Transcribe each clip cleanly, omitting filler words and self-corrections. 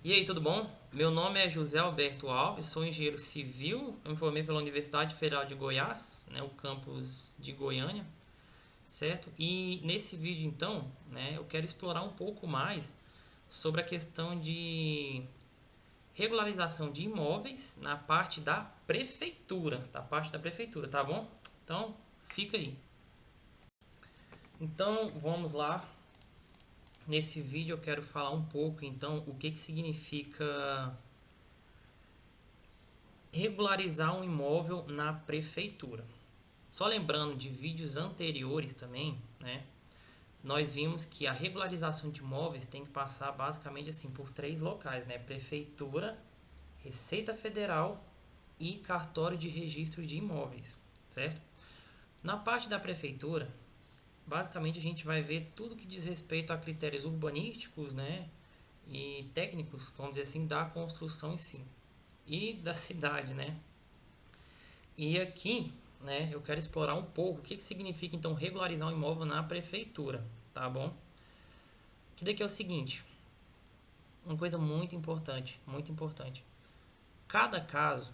E aí, tudo bom? Meu nome é José Alberto Alves, sou engenheiro civil, eu me formei pela Universidade Federal de Goiás, né, o campus de Goiânia, certo? E nesse vídeo, então, né, eu quero explorar um pouco mais sobre a questão de regularização de imóveis na parte da prefeitura, tá bom? Então, fica aí. Então, vamos lá. Nesse vídeo eu quero falar um pouco, então, o que significa regularizar um imóvel na prefeitura. Só lembrando de vídeos anteriores também, né? Nós vimos que a regularização de imóveis tem que passar basicamente assim por três locais, né? Prefeitura, Receita Federal e cartório de registro de imóveis, certo? Na parte da prefeitura, basicamente a gente vai ver tudo que diz respeito a critérios urbanísticos, né? E técnicos, vamos dizer assim, da construção em si. E da cidade, né? E aqui, né, eu quero explorar um pouco o que significa então regularizar um imóvel na prefeitura, tá bom? Que daqui é o seguinte, uma coisa muito importante, muito importante. Cada caso,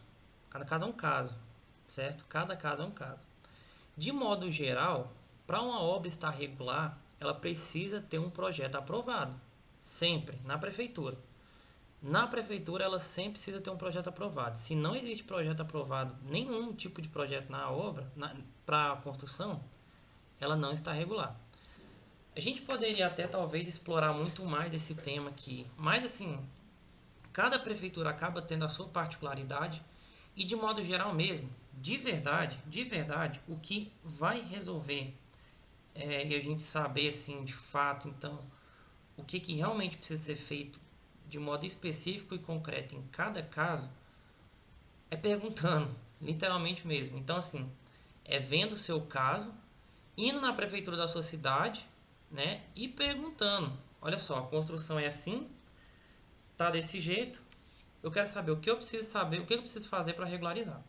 cada caso é um caso, certo? Cada caso é um caso. De modo geral, para uma obra estar regular, ela precisa ter um projeto aprovado, sempre na prefeitura. Na prefeitura, ela sempre precisa ter um projeto aprovado. Se não existe projeto aprovado, nenhum tipo de projeto na obra, para a construção, ela não está regular. A gente poderia até talvez explorar muito mais esse tema aqui, mas assim, cada prefeitura acaba tendo a sua particularidade e de modo geral mesmo, de verdade, o que vai resolver e a gente saber assim de fato, então, o que realmente precisa ser feito de modo específico e concreto em cada caso é perguntando, literalmente mesmo. Então, assim, é vendo o seu caso, indo na prefeitura da sua cidade, né, e perguntando: olha só, a construção é assim, tá desse jeito, eu quero saber o que eu preciso saber, o que eu preciso fazer para regularizar.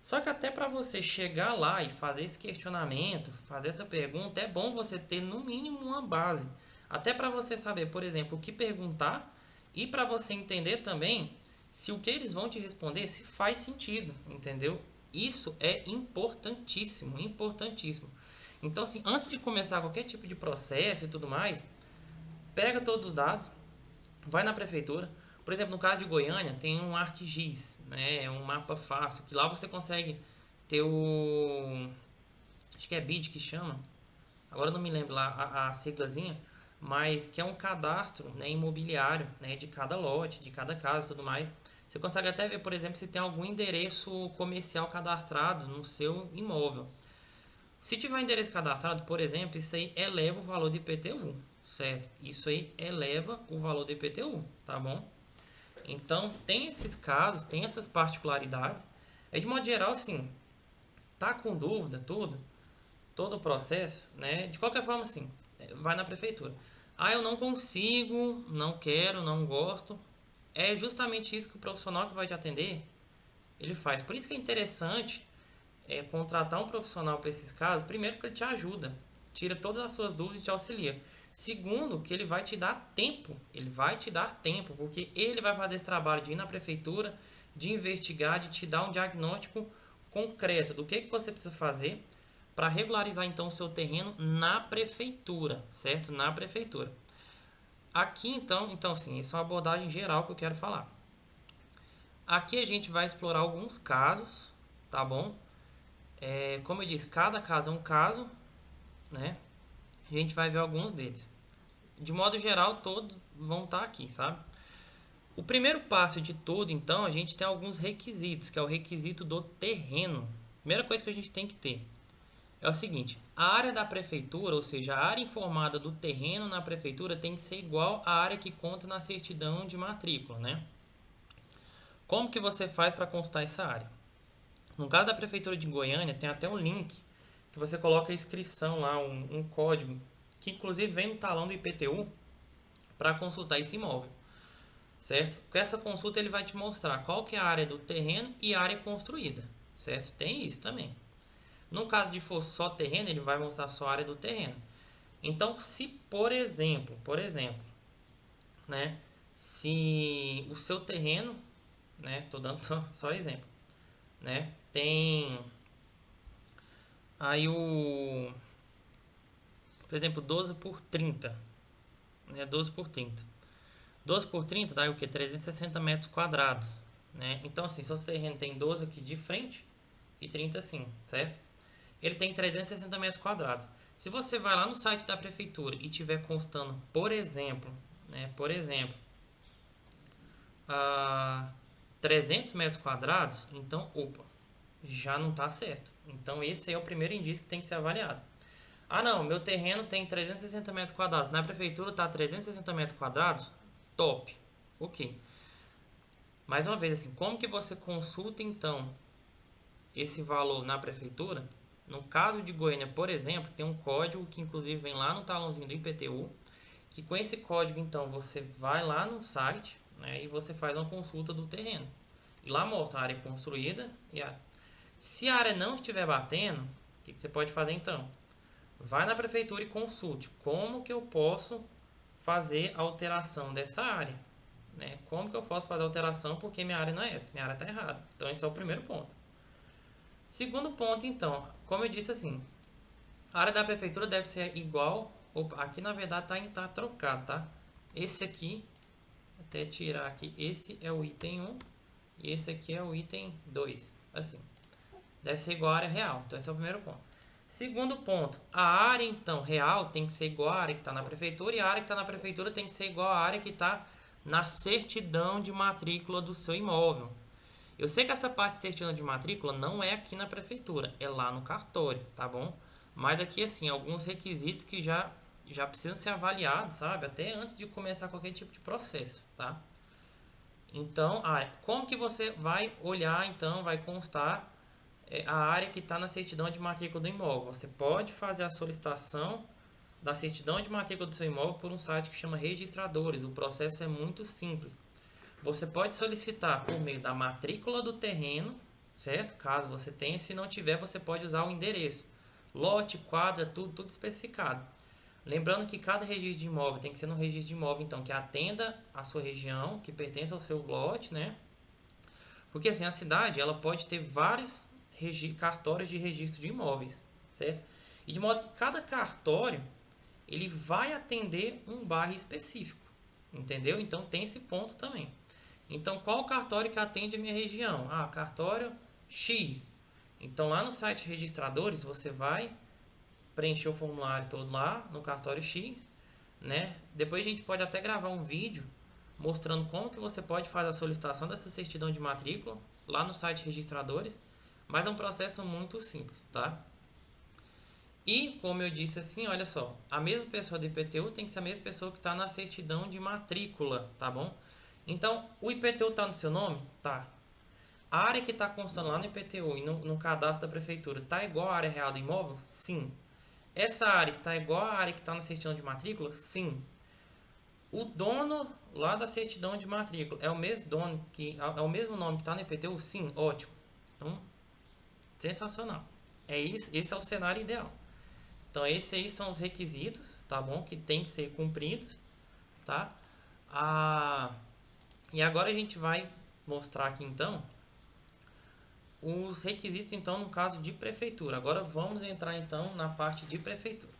Só que até para você chegar lá e fazer esse questionamento, fazer essa pergunta, é bom você ter no mínimo uma base. Até para você saber, por exemplo, o que perguntar e para você entender também se o que eles vão te responder se faz sentido, entendeu? Isso é importantíssimo, importantíssimo. Então, assim, antes de começar qualquer tipo de processo e tudo mais, pega todos os dados, vai na prefeitura. Por exemplo, no caso de Goiânia, tem um ArcGIS, né? É um mapa fácil, que lá você consegue ter o... Acho que é BID que chama. Agora eu não me lembro lá a siglazinha, mas que é um cadastro, né, imobiliário, né, de cada lote, de cada casa e tudo mais. Você consegue até ver, por exemplo, se tem algum endereço comercial cadastrado no seu imóvel. Se tiver um endereço cadastrado, por exemplo, isso aí eleva o valor do IPTU, certo? Isso aí eleva o valor do IPTU, tá bom? Então, tem esses casos, tem essas particularidades. É de modo geral, assim, tá com dúvida, tudo, todo o processo, né? De qualquer forma, assim, vai na prefeitura. Ah, eu não consigo, não quero, não gosto. É justamente isso que o profissional que vai te atender, ele faz. Por isso que é interessante contratar um profissional para esses casos. Primeiro, que ele te ajuda, tira todas as suas dúvidas e te auxilia. Segundo, que ele vai te dar tempo. Ele vai te dar tempo, porque ele vai fazer esse trabalho de ir na prefeitura, de investigar, de te dar um diagnóstico concreto do que você precisa fazer para regularizar então o seu terreno na prefeitura, certo? Na prefeitura. Aqui então sim, essa é uma abordagem geral que eu quero falar. Aqui a gente vai explorar alguns casos, tá bom? Como eu disse, cada caso é um caso, né? A gente vai ver alguns deles. De modo geral, todos vão estar aqui, sabe? O primeiro passo de tudo, então, a gente tem alguns requisitos, que é o requisito do terreno. Primeira coisa que a gente tem que ter é o seguinte: a área da prefeitura, ou seja, a área informada do terreno na prefeitura tem que ser igual à área que conta na certidão de matrícula, né? Como que você faz para constar essa área? No caso da prefeitura de Goiânia, tem até um link que você coloca a inscrição lá, um código, que inclusive vem no talão do IPTU para consultar esse imóvel, certo? Com essa consulta ele vai te mostrar qual que é a área do terreno e a área construída, certo? Tem isso também. No caso de for só terreno, ele vai mostrar só a área do terreno. Então, se por exemplo, né, Se o seu terreno, né, tô dando só exemplo, né, tem aí por exemplo, 12 por 30, né, 12 por 30. 12 por 30 dá o que? 360 metros quadrados, né? Então, assim, seu terreno tem 12 aqui de frente e 30 assim, certo? Ele tem 360 metros quadrados. Se você vai lá no site da prefeitura e tiver constando, por exemplo, né, por exemplo, a 300 metros quadrados, então, opa, já não está certo. Então, esse é o primeiro indício que tem que ser avaliado. Ah, não, meu terreno tem 360 metros quadrados. Na prefeitura está 360 metros quadrados? Top. Ok. Mais uma vez, assim, como que você consulta, então, esse valor na prefeitura? No caso de Goiânia, por exemplo, tem um código que inclusive vem lá no talãozinho do IPTU, que com esse código, então, você vai lá no site, né, e você faz uma consulta do terreno. E lá mostra a área construída e a... Se a área não estiver batendo, o que você pode fazer então? Vai na prefeitura e consulte como que eu posso fazer a alteração dessa área, né? Como que eu posso fazer a alteração porque minha área não é essa, minha área está errada. Então esse é o primeiro ponto. Segundo ponto, então, como eu disse assim, a área da prefeitura deve ser igual, opa, aqui na verdade tá trocado, tá? Esse aqui, até tirar aqui, esse é o item 1 e esse aqui é o item 2, assim. Deve ser igual à área real, então esse é o primeiro ponto. Segundo ponto, a área então real tem que ser igual à área que está na prefeitura e a área que está na prefeitura tem que ser igual à área que está na certidão de matrícula do seu imóvel. Eu sei que essa parte de certidão de matrícula não é aqui na prefeitura, é lá no cartório, tá bom? Mas aqui assim, alguns requisitos que já precisam ser avaliados, sabe? Até antes de começar qualquer tipo de processo, tá? Então, como que você vai olhar, então, vai constar a área que está na certidão de matrícula do imóvel? Você pode fazer a solicitação da certidão de matrícula do seu imóvel por um site que chama Registradores. O processo é muito simples. Você pode solicitar por meio da matrícula do terreno, certo? Caso você tenha, se não tiver, você pode usar o endereço. Lote, quadra, tudo especificado. Lembrando que cada registro de imóvel tem que ser no registro de imóvel, então, que atenda a sua região, que pertence ao seu lote, né? Porque assim, a cidade, ela pode ter vários cartórios de registro de imóveis, certo? E de modo que cada cartório, ele vai atender um bairro específico, entendeu? Então tem esse ponto também. Então, qual o cartório que atende a minha região? Ah, cartório X. Então, lá no site Registradores, você vai preencher o formulário todo lá no cartório X, né? Depois a gente pode até gravar um vídeo mostrando como que você pode fazer a solicitação dessa certidão de matrícula lá no site Registradores, mas é um processo muito simples, tá? E, como eu disse assim, olha só, a mesma pessoa do IPTU tem que ser a mesma pessoa que está na certidão de matrícula, tá bom? Então, o IPTU está no seu nome? Tá. A área que está constando lá no IPTU e no cadastro da prefeitura está igual à área real do imóvel? Sim. Essa área está igual à área que está na certidão de matrícula? Sim. O dono lá da certidão de matrícula é o mesmo dono que é o mesmo nome que está no IPTU? Sim, ótimo. Então, sensacional. É isso, esse é o cenário ideal. Então, esses aí são os requisitos, tá bom? Que tem que ser cumpridos, tá? E agora a gente vai mostrar aqui, então, os requisitos, então, no caso de prefeitura. Agora vamos entrar, então, na parte de prefeitura.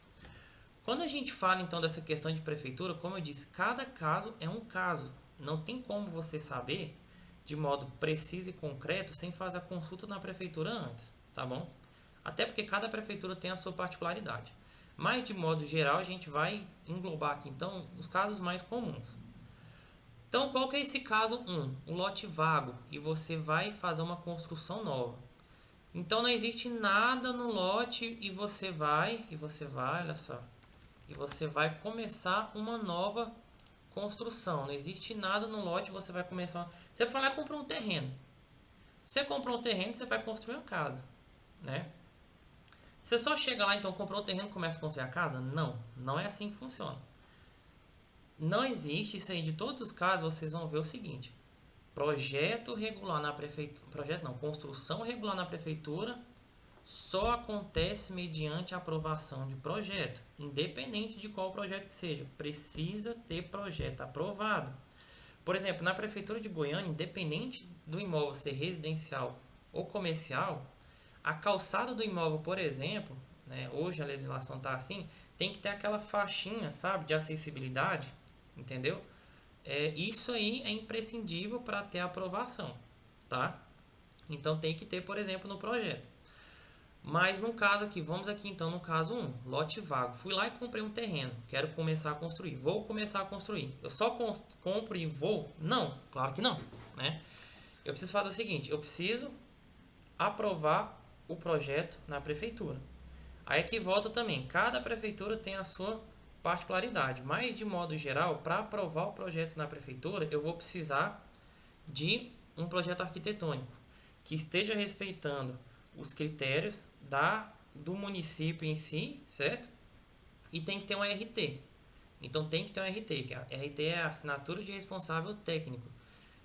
Quando a gente fala, então, dessa questão de prefeitura, como eu disse, cada caso é um caso. Não tem como você saber de modo preciso e concreto sem fazer a consulta na prefeitura antes, tá bom? Até porque cada prefeitura tem a sua particularidade. Mas, de modo geral, a gente vai englobar aqui, então, os casos mais comuns. Então, qual que é esse caso 1? Um lote vago e você vai fazer uma construção nova. Então, não existe nada no lote e você vai, olha só, e você vai começar uma nova construção. Não existe nada no lote, você vai começar. Você vai lá e compra um terreno. Você comprou um terreno, você vai construir uma casa, né? Você só chega lá, então, comprou o terreno e começa a construir a casa? Não, não é assim que funciona. Não existe isso aí. De todos os casos, vocês vão ver o seguinte: projeto regular na prefeitura, projeto não, construção regular na prefeitura só acontece mediante aprovação de projeto, independente de qual projeto que seja. Precisa ter projeto aprovado. Por exemplo, na Prefeitura de Goiânia, independente do imóvel ser residencial ou comercial, a calçada do imóvel, por exemplo, né, hoje a legislação está assim, tem que ter aquela faixinha, sabe, de acessibilidade, entendeu? Isso aí é imprescindível para ter aprovação, tá? Então tem que ter, por exemplo, no projeto. Mas no caso aqui, vamos aqui então no caso 1, lote vago. Fui lá e comprei um terreno, quero começar a construir, vou começar a construir. Eu só compro e vou? Não, claro que não, né? Eu preciso fazer o seguinte, eu preciso aprovar o projeto na prefeitura. Aí aqui volta também, cada prefeitura tem a sua particularidade, mas de modo geral, para aprovar o projeto na prefeitura, eu vou precisar de um projeto arquitetônico que esteja respeitando os critérios do município em si, certo? E tem que ter um RT. Então tem que ter um RT, que a RT é a assinatura de responsável técnico,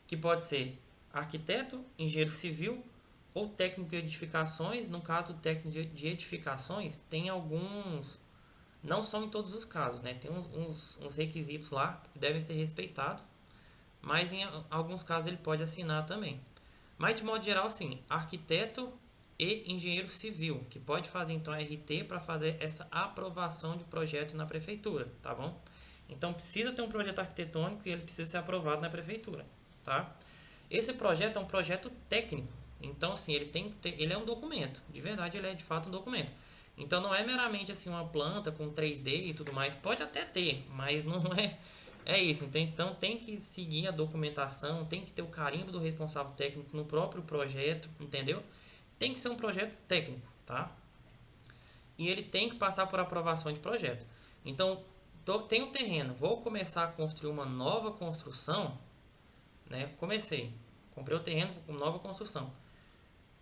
que pode ser arquiteto, engenheiro civil ou técnico de edificações. No caso do técnico de edificações, tem alguns, não são em todos os casos, né? Tem uns requisitos lá que devem ser respeitados, mas em alguns casos ele pode assinar também. Mas de modo geral, sim, arquiteto e engenheiro civil, que pode fazer então RT para fazer essa aprovação de projeto na prefeitura, tá bom? Então precisa ter um projeto arquitetônico e ele precisa ser aprovado na prefeitura, tá? Esse projeto é um projeto técnico, então assim, ele tem que ter, ele é um documento, de verdade ele é de fato um documento. Então não é meramente assim uma planta com 3D e tudo mais, pode até ter, mas não é isso. Então tem que seguir a documentação, tem que ter o carimbo do responsável técnico no próprio projeto, entendeu? Tem que ser um projeto técnico, tá? E ele tem que passar por aprovação de projeto. Então, tem um terreno, vou começar a construir uma nova construção, né? Comprei o terreno com nova construção.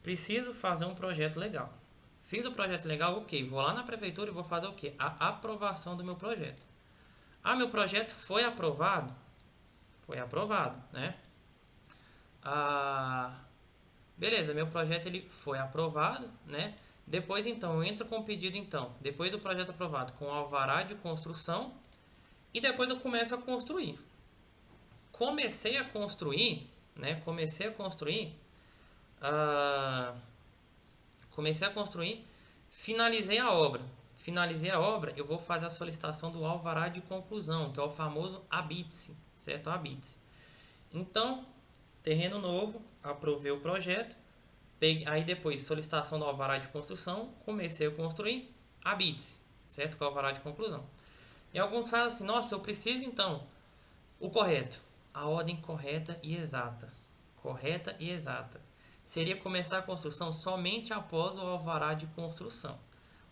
Preciso fazer um projeto legal. Fiz o projeto legal, ok. Vou lá na prefeitura e vou fazer o quê? A aprovação do meu projeto. Ah, meu projeto foi aprovado? Foi aprovado, né? Ah, beleza, meu projeto ele foi aprovado, né? Depois então eu entro com o pedido então, depois do projeto aprovado, com o alvará de construção e depois eu começo a construir. Comecei a construir, né? Ah, comecei a construir, finalizei a obra. Finalizei a obra, eu vou fazer a solicitação do alvará de conclusão, que é o famoso ABITSE, certo? ABITSE. Então, terreno novo, aprovei o projeto, aí depois solicitação do alvará de construção, comecei a construir, ABITSE, certo? Com o alvará de conclusão. Em alguns casos assim, nossa, eu preciso então o correto, a ordem correta e exata. Correta e exata. Seria começar a construção somente após o alvará de construção.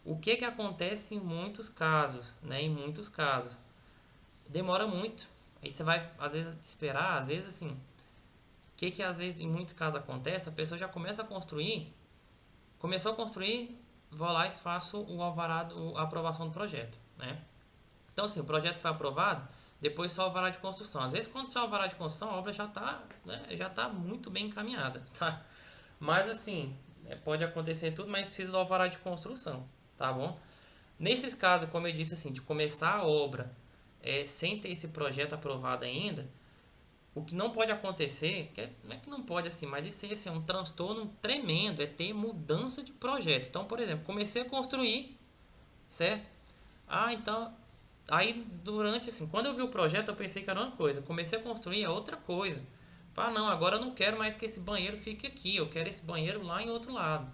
O que acontece em muitos casos, né? Em muitos casos, demora muito. Aí você vai, às vezes, esperar, às vezes assim. Que às vezes, em muitos casos acontece, a pessoa já começa a construir, começou a construir, vou lá e faço o alvará, a aprovação do projeto, né? Então, assim, o projeto foi aprovado, depois só o alvará de construção. Às vezes, quando só o alvará de construção, a obra já está, né, já tá muito bem encaminhada, tá? Mas, assim, pode acontecer tudo, mas precisa do alvará de construção, tá bom? Nesses casos, como eu disse, assim, de começar a obra sem ter esse projeto aprovado ainda, o que não pode acontecer, não é que não pode assim, mas isso é um transtorno tremendo, é ter mudança de projeto. Então, por exemplo, comecei a construir, certo? Ah, então, aí durante assim, quando eu vi o projeto, eu pensei que era uma coisa, comecei a construir é outra coisa. Ah, não, agora eu não quero mais que esse banheiro fique aqui, eu quero esse banheiro lá em outro lado.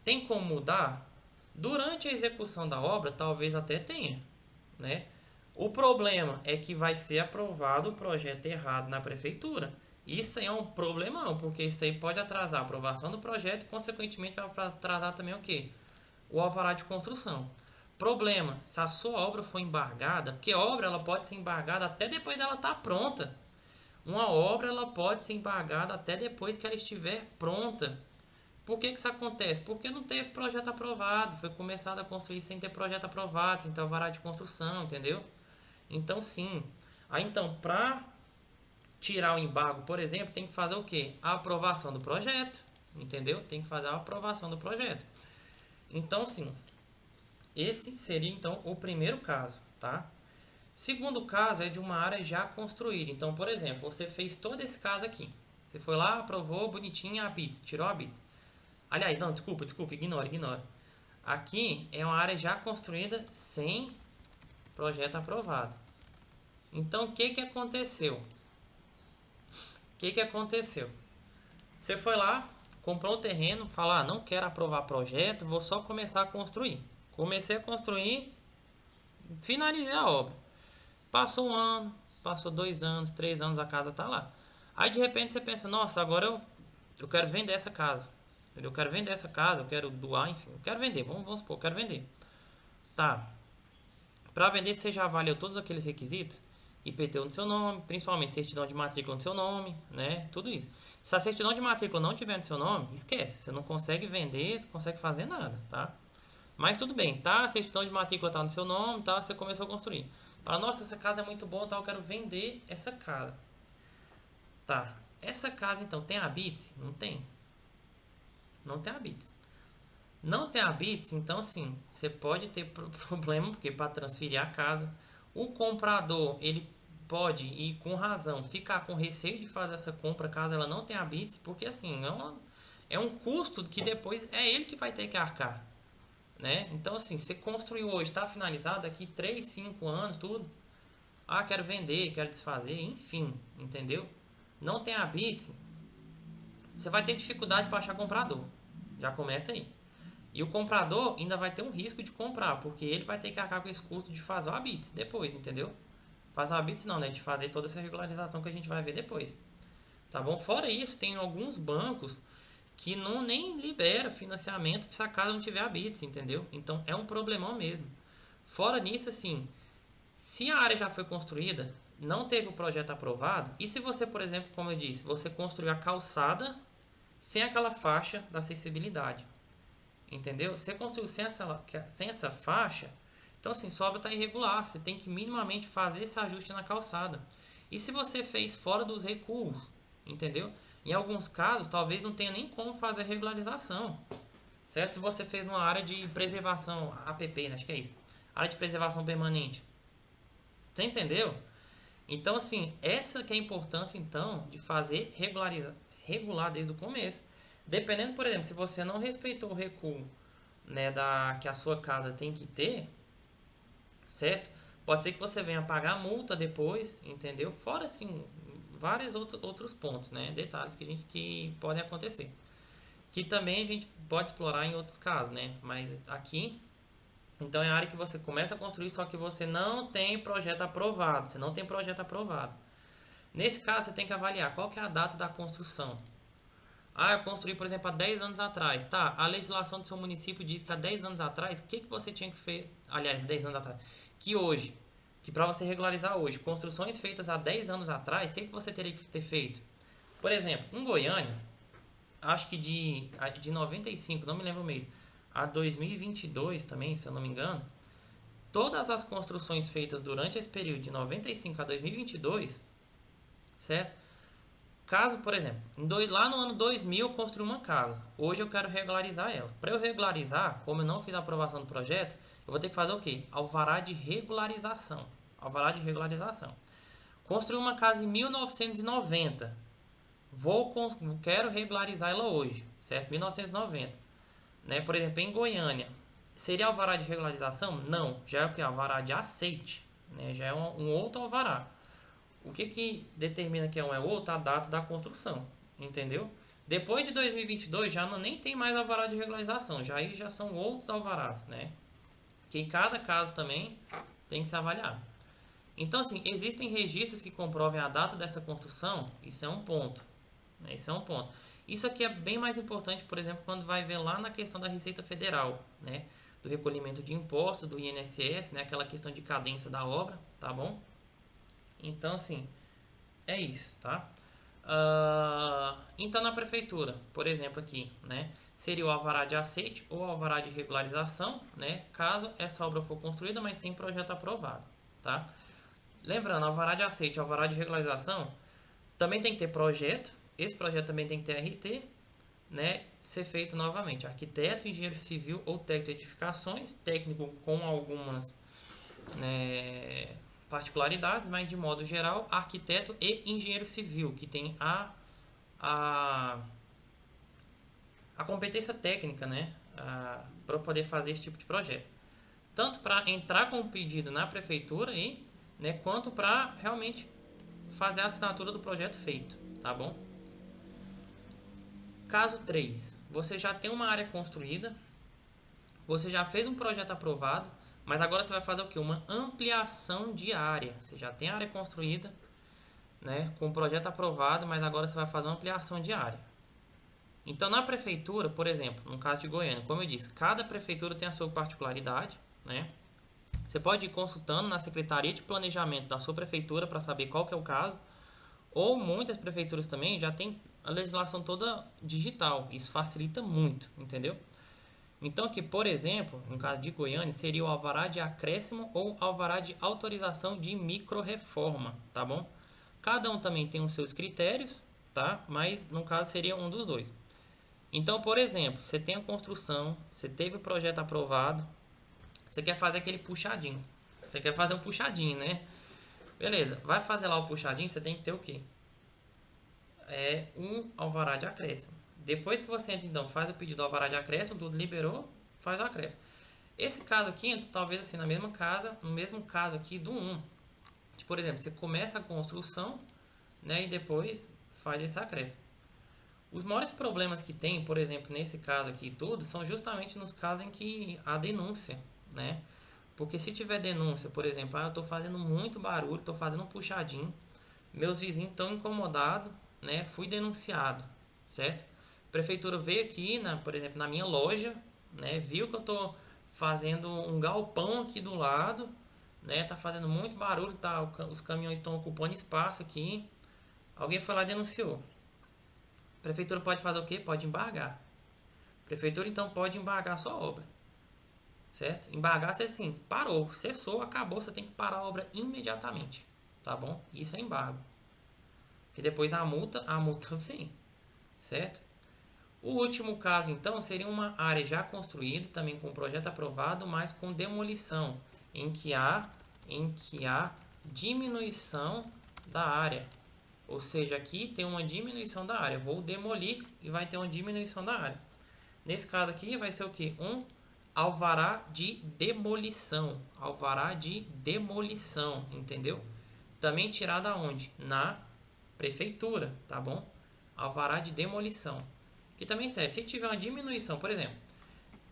Tem como mudar? Durante a execução da obra, talvez até tenha, né? O problema é que vai ser aprovado o projeto errado na prefeitura. Isso aí é um problemão, porque isso aí pode atrasar a aprovação do projeto e, consequentemente, vai atrasar também o quê? O alvará de construção. Problema, se a sua obra for embargada, porque a obra ela pode ser embargada até depois dela estar pronta. Uma obra ela pode ser embargada até depois que ela estiver pronta. Por que isso acontece? Porque não teve projeto aprovado, foi começado a construir sem ter projeto aprovado, sem ter alvará de construção, entendeu? Então, sim. Aí, então, para tirar o embargo, por exemplo, tem que fazer o quê? A aprovação do projeto, entendeu? Tem que fazer a aprovação do projeto. Então, sim, esse seria, então, o primeiro caso, tá? Segundo caso é de uma área já construída. Então, por exemplo, você fez todo esse caso aqui. Você foi lá, aprovou bonitinho a bits, tirou a bits. Aliás, não, desculpa, ignora. Aqui é uma área já construída sem projeto aprovado. Então, o que que aconteceu? Você foi lá, comprou o terreno, falou, não quero aprovar projeto, vou só começar a construir. Comecei a construir, finalizei a obra. Passou um ano, passou 2 anos, 3 anos, a casa tá lá. Aí de repente você pensa, nossa, agora eu quero vender essa casa. Entendeu? Eu quero vender essa casa, eu quero doar, enfim, eu quero vender, vamos supor, eu quero vender. Tá. Para vender você já avaliou todos aqueles requisitos? IPTU no seu nome, principalmente certidão de matrícula no seu nome, né? Tudo isso. Se a certidão de matrícula não tiver no seu nome, esquece. Você não consegue vender, não consegue fazer nada, tá? Mas tudo bem, tá? A certidão de matrícula tá no seu nome, tá? Você começou a construir. Fala, nossa, essa casa é muito boa, tá? Eu quero vender essa casa. Tá. Essa casa, então, tem habite? Não tem. Não tem habite. Não tem habite, então, assim, você pode ter problema, porque para transferir a casa, o comprador, ele pode, e com razão, ficar com receio de fazer essa compra caso ela não tenha habites, porque, assim, é um custo que depois é ele que vai ter que arcar, né? Então, assim, você construiu hoje, está finalizado, daqui 3, 5 anos, tudo. Ah, quero vender, quero desfazer, enfim, entendeu? Não tem habite, você vai ter dificuldade para achar comprador. Já começa aí. E o comprador ainda vai ter um risco de comprar, porque ele vai ter que arcar com esse custo de fazer o habits depois, entendeu? Fazer o habits não, né? De fazer toda essa regularização que a gente vai ver depois. Tá bom? Fora isso, tem alguns bancos que não nem libera financiamento se a casa não tiver habits, entendeu? Então é um problemão mesmo. Fora nisso, assim, se a área já foi construída, não teve o projeto aprovado, e se você, por exemplo, como eu disse, você construiu a calçada sem aquela faixa da acessibilidade, entendeu? Você construiu sem essa faixa, então assim, sua obra está irregular, você tem que minimamente fazer esse ajuste na calçada. E se você fez fora dos recuos, entendeu? Em alguns casos, talvez não tenha nem como fazer regularização, certo? Se você fez numa área de preservação, APP, né? Acho que é isso, área de preservação permanente, você entendeu? Então, assim, essa que é a importância, então, de fazer regular desde o começo. Dependendo, por exemplo, se você não respeitou o recuo, né, que a sua casa tem que ter, certo? Pode ser que você venha pagar multa depois, entendeu? Fora, assim, vários outros pontos, né? Detalhes que podem acontecer. Que também a gente pode explorar em outros casos, né? Mas aqui, então é a área que você começa a construir, só que você não tem projeto aprovado. Você não tem projeto aprovado. Nesse caso, você tem que avaliar qual que é a data da construção. Ah, eu construí, por exemplo, há 10 anos atrás. Tá, a legislação do seu município diz que há 10 anos atrás, o que, que você tinha que fazer? Aliás, 10 anos atrás. Que hoje, que para você regularizar hoje, construções feitas há 10 anos atrás, o que, que você teria que ter feito? Por exemplo, em Goiânia, acho que de 95, não me lembro mesmo, a 2022 também, se eu não me engano, todas as construções feitas durante esse período de 95 a 2022, certo? Caso, por exemplo, lá no ano 2000 eu construí uma casa. Hoje eu quero regularizar ela. Para eu regularizar, como eu não fiz a aprovação do projeto, eu vou ter que fazer o quê? Alvará de regularização. Alvará de regularização. Construí uma casa em 1990. Quero regularizar ela hoje, certo? 1990. Né? Por exemplo, em Goiânia, seria alvará de regularização? Não, já é o que? Alvará de aceite. Né? Já é um outro alvará. O que determina que é um é outro? A data da construção, entendeu? Depois de 2022 já nem tem mais alvará de regularização, aí já são outros alvarás, né? Que em cada caso também tem que se avaliar. Então, assim, existem registros que comprovem a data dessa construção, isso é um ponto, né? Isso é um ponto. Isso aqui é bem mais importante, por exemplo, quando vai ver lá na questão da Receita Federal, né? Do recolhimento de impostos, do INSS, né? Aquela questão de cadência da obra, tá bom? Então, assim, é isso, tá? Então, na prefeitura, por exemplo, aqui, né? Seria o alvará de aceite ou alvará de regularização, né? Caso essa obra for construída, mas sem projeto aprovado, tá? Lembrando, alvará de aceite e alvará de regularização também tem que ter projeto. Esse projeto também tem que ter RT, né? Ser feito novamente. Arquiteto, engenheiro civil ou técnico de edificações, técnico com algumas, né, particularidades, mas de modo geral, arquiteto e engenheiro civil, que tem a, a competência técnica, né, para poder fazer esse tipo de projeto. Tanto para entrar com o pedido na prefeitura, né, quanto para realmente fazer a assinatura do projeto feito, tá bom? Caso 3, você já tem uma área construída, você já fez um projeto aprovado, mas agora você vai fazer o quê? Uma ampliação de área. Você já tem a área construída, né, com o projeto aprovado, mas agora você vai fazer uma ampliação de área. Então, na prefeitura, por exemplo, no caso de Goiânia, como eu disse, cada prefeitura tem a sua particularidade, né? Você pode ir consultando na Secretaria de Planejamento da sua prefeitura para saber qual que é o caso, ou muitas prefeituras também já tem a legislação toda digital. Isso facilita muito, entendeu? Então, que, por exemplo, no caso de Goiânia, seria o alvará de acréscimo ou alvará de autorização de microrreforma, tá bom? Cada um também tem os seus critérios, tá? Mas, no caso, seria um dos dois. Então, por exemplo, você tem a construção, você teve o projeto aprovado, você quer fazer aquele puxadinho. Você quer fazer um puxadinho, né? Beleza, vai fazer lá o puxadinho, você tem que ter o quê? Um alvará de acréscimo. Depois que você entra, então, faz o pedido do alvará de acréscimo, tudo liberou, faz o acréscimo. Esse caso aqui entra, talvez assim, no mesmo caso aqui do 1. Por exemplo, você começa a construção, né, e depois faz esse acréscimo. Os maiores problemas que tem, por exemplo, nesse caso aqui tudo, são justamente nos casos em que há denúncia, né? Porque se tiver denúncia, por exemplo, eu estou fazendo muito barulho, estou fazendo um puxadinho, meus vizinhos estão incomodados, né? Fui denunciado, certo? A prefeitura veio aqui, por exemplo, na minha loja, né? Viu que eu estou fazendo um galpão aqui do lado, né? Tá fazendo muito barulho, tá? Os caminhões estão ocupando espaço aqui. Alguém foi lá e denunciou. A prefeitura pode fazer o quê? Pode embargar. A prefeitura então pode embargar a sua obra, certo? Embargar, você assim, parou, cessou, acabou, você tem que parar a obra imediatamente, tá bom? Isso é embargo. E depois a multa vem, certo? O último caso, então, seria uma área já construída, também com projeto aprovado, mas com demolição, em que há diminuição da área. Ou seja, aqui tem uma diminuição da área. Vou demolir e vai ter uma diminuição da área. Nesse caso aqui vai ser o que? Um alvará de demolição. Alvará de demolição, entendeu? Também tirado aonde? Na prefeitura, tá bom? Alvará de demolição. Que também serve. Se tiver uma diminuição, por exemplo,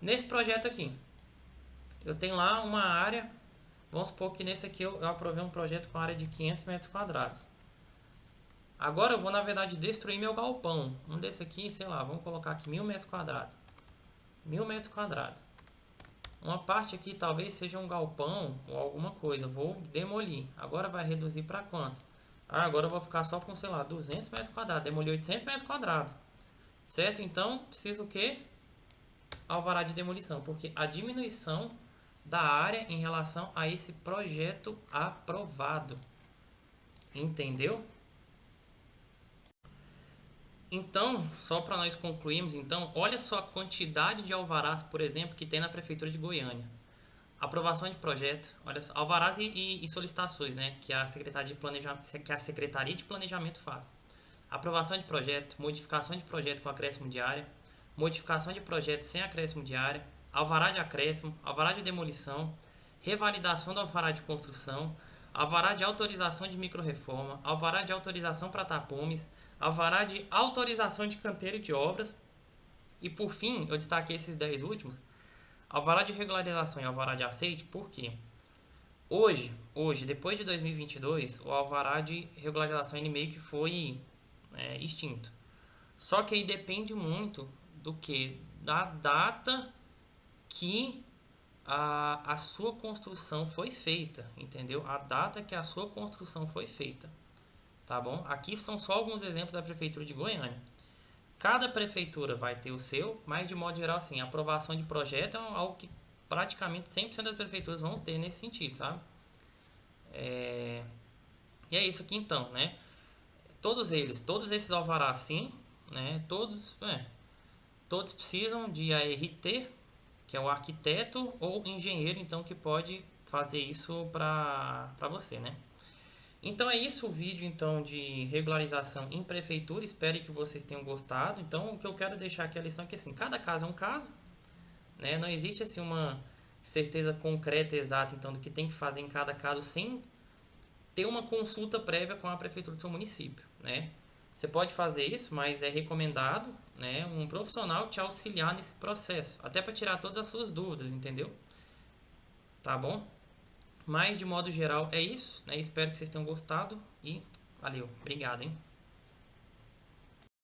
nesse projeto aqui, eu tenho lá uma área, vamos supor que nesse aqui eu aprovei um projeto com área de 500 metros quadrados. Agora eu vou, na verdade, destruir meu galpão. Um desse aqui, sei lá, vamos colocar aqui 1000 metros quadrados. 1000 metros quadrados. Uma parte aqui talvez seja um galpão ou alguma coisa. Vou demolir. Agora vai reduzir para quanto? Agora eu vou ficar só com, sei lá, 200 metros quadrados. Demoli 800 metros quadrados. Certo? Então, preciso o quê? Alvará de demolição. Porque a diminuição da área em relação a esse projeto aprovado. Entendeu? Então, só para nós concluirmos, então, olha só a quantidade de alvarás, por exemplo, que tem na Prefeitura de Goiânia. Aprovação de projeto, olha só, alvarás e solicitações, né, que a Secretaria de Planejamento faz. Aprovação de projeto, modificação de projeto com acréscimo de área, modificação de projeto sem acréscimo de área, alvará de acréscimo, alvará de demolição, revalidação do alvará de construção, alvará de autorização de microrreforma, alvará de autorização para tapumes, alvará de autorização de canteiro de obras e, por fim, eu destaquei esses 10 últimos, alvará de regularização e alvará de aceite, por quê? Hoje, depois de 2022, o alvará de regularização ele meio que foi extinto. Só que aí depende muito do que? Da data que a sua construção foi feita, entendeu? A data que a sua construção foi feita. Tá bom? Aqui são só alguns exemplos da Prefeitura de Goiânia. Cada prefeitura vai ter o seu, mas de modo geral, assim, a aprovação de projeto é algo que praticamente 100% das prefeituras vão ter nesse sentido, sabe? E é isso aqui então, né? Todos esses alvarás sim, né? Todos precisam de ART, que é o arquiteto ou engenheiro, então, que pode fazer isso para você, né? Então é isso o vídeo então de regularização em prefeitura. Espero que vocês tenham gostado. Então o que eu quero deixar aqui a lição é que assim, cada caso é um caso, né? Não existe assim uma certeza concreta, exata, então do que tem que fazer em cada caso sem ter uma consulta prévia com a prefeitura do seu município, né? Você pode fazer isso, mas é recomendado, né, um profissional te auxiliar nesse processo, até para tirar todas as suas dúvidas, entendeu? Tá bom? Mas de modo geral é isso, né? Espero que vocês tenham gostado e valeu, obrigado, hein?